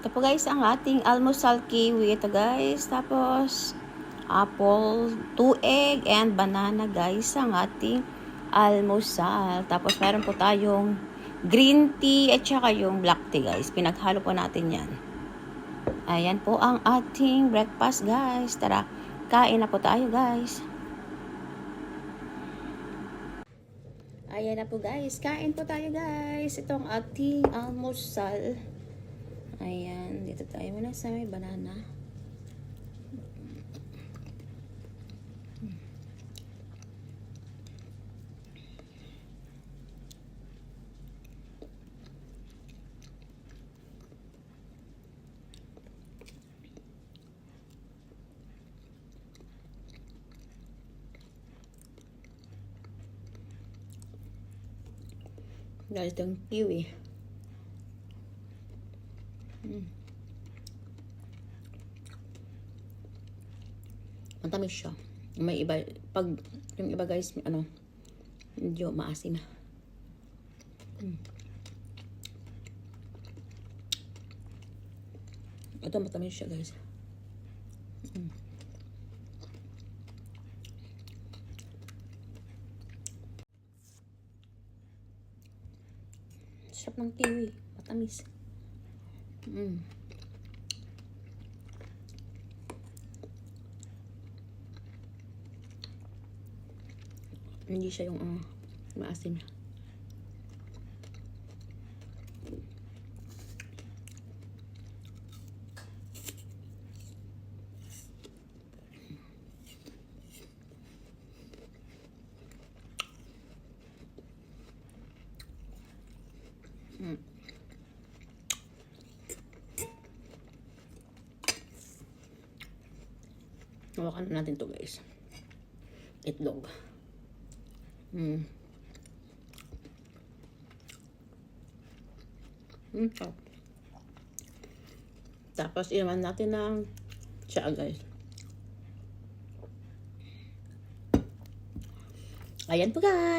Ito po guys, ang ating almusal kiwi. Ito guys, tapos apple, 2 egg, and banana guys, ang ating almusal. Tapos meron po tayong green tea at saka yung black tea guys. Pinaghalo po natin yan. Ayan po ang ating breakfast guys. Tara, kain na po tayo guys. Ayan na po guys, kain po tayo guys. Ito ang ating almusal. Ayan, dito tayo muna sa may banana. Dahil itong kiwi. Matamis siya. May iba, pag yung iba guys, medyo maasim. Ito matamis siya guys. Sarap ng kiwi. Matamis. Hindi siya yung maasim. Hawakan na natin to guys. Itlog. Tapos iwan natin ng tsaa guys. Ayan po guys.